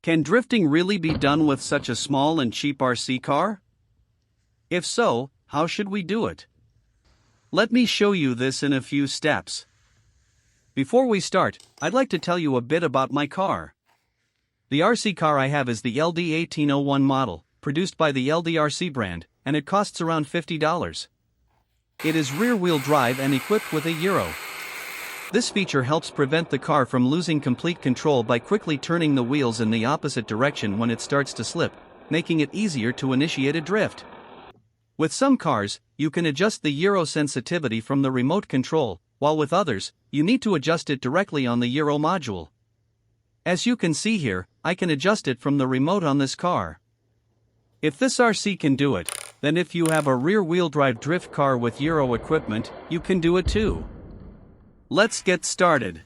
Can drifting really be done with such a small and cheap RC car? If so, how should we do it? Let me show you this in a few steps. Before we start, I'd like to tell you a bit about my car. The RC car I have is the LD1801 model, produced by the LDRC brand, and it costs around $50. It is rear-wheel drive and equipped with a gyro. This feature helps prevent the car from losing complete control by quickly turning the wheels in the opposite direction when it starts to slip, making it easier to initiate a drift. With some cars, you can adjust the gyro sensitivity from the remote control, while with others, you need to adjust it directly on the gyro module. As you can see here, I can adjust it from the remote on this car. If this RC can do it, then if you have a rear-wheel drive drift car with gyro equipment, you can do it too. Let's get started.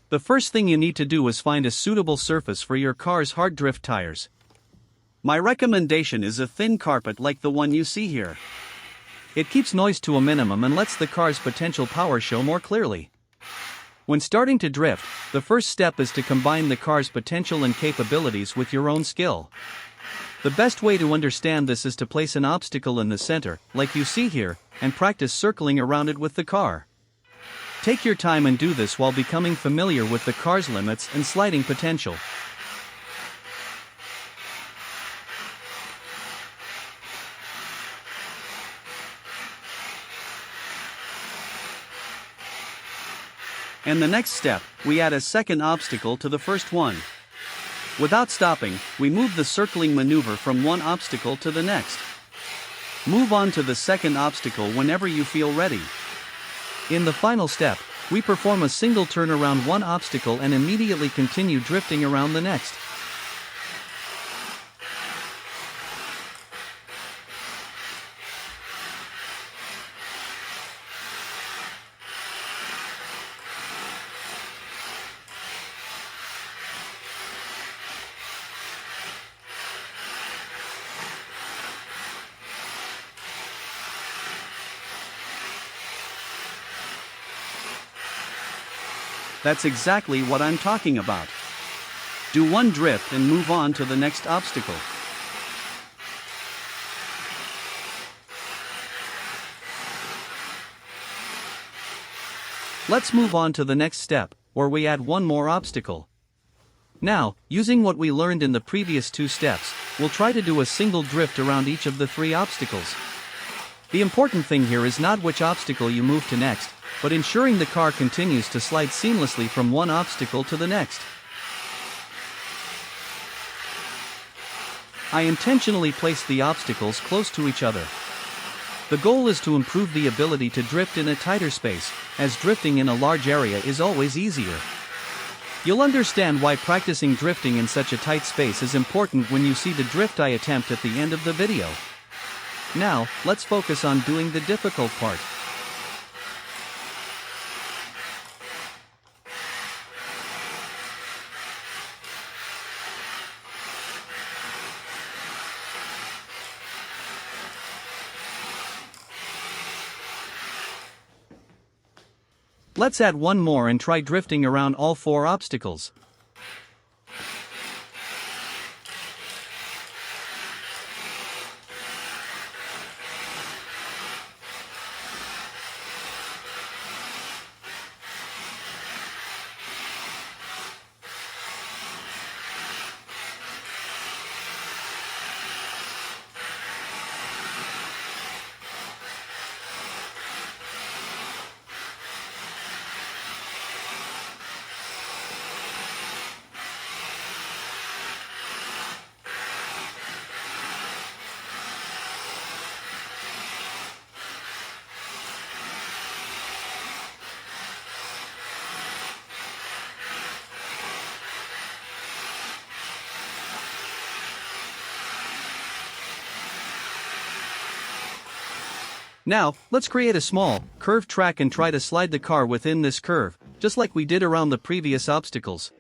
The first thing you need to do is find a suitable surface for your car's hard drift tires. My recommendation is a thin carpet like the one you see here. It keeps noise to a minimum and lets the car's potential power show more clearly. When starting to drift, the first step is to combine the car's potential and capabilities with your own skill. The best way to understand this is to place an obstacle in the center, like you see here, and practice circling around it with the car. Take your time and do this while becoming familiar with the car's limits and sliding potential. And the next step, we add a second obstacle to the first one. Without stopping, we move the circling maneuver from one obstacle to the next. Move on to the second obstacle whenever you feel ready. In the final step, we perform a single turn around one obstacle and immediately continue drifting around the next. That's exactly what I'm talking about. Do one drift and move on to the next obstacle. Let's move on to the next step, where we add one more obstacle. Now, using what we learned in the previous two steps, we'll try to do a single drift around each of the three obstacles. The important thing here is not which obstacle you move to next, but ensuring the car continues to slide seamlessly from one obstacle to the next. I intentionally placed the obstacles close to each other. The goal is to improve the ability to drift in a tighter space, as drifting in a large area is always easier. You'll understand why practicing drifting in such a tight space is important when you see the drift I attempt at the end of the video. Now, let's focus on doing the difficult part. Let's add one more and try drifting around all four obstacles. Now, let's create a small, curved track and try to slide the car within this curve, just like we did around the previous obstacles.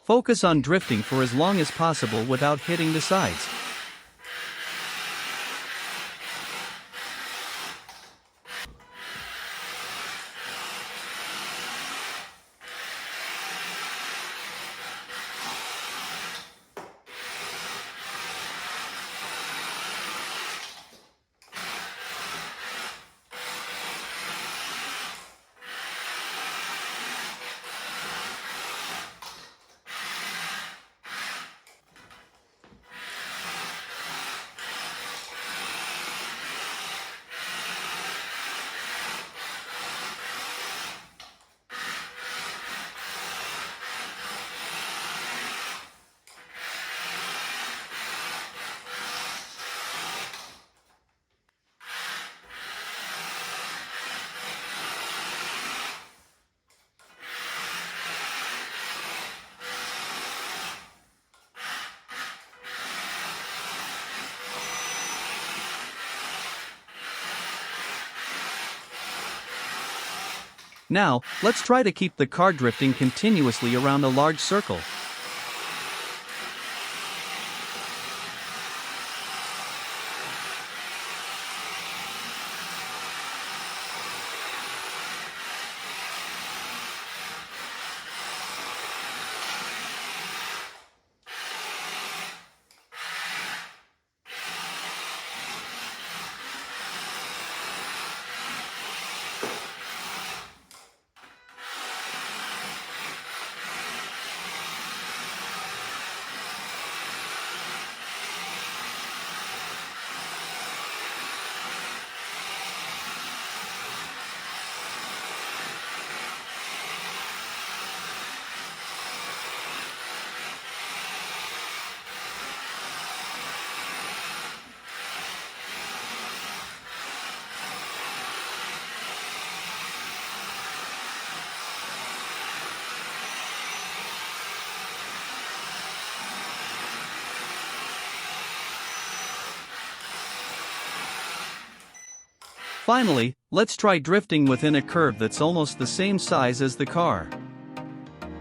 Focus on drifting for as long as possible without hitting the sides. Now, let's try to keep the car drifting continuously around a large circle. Finally, let's try drifting within a curve that's almost the same size as the car.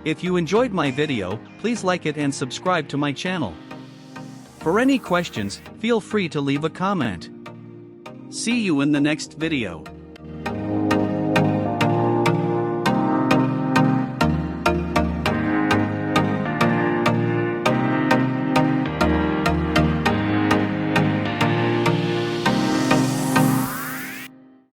If you enjoyed my video, please like it and subscribe to my channel. For any questions, feel free to leave a comment. See you in the next video.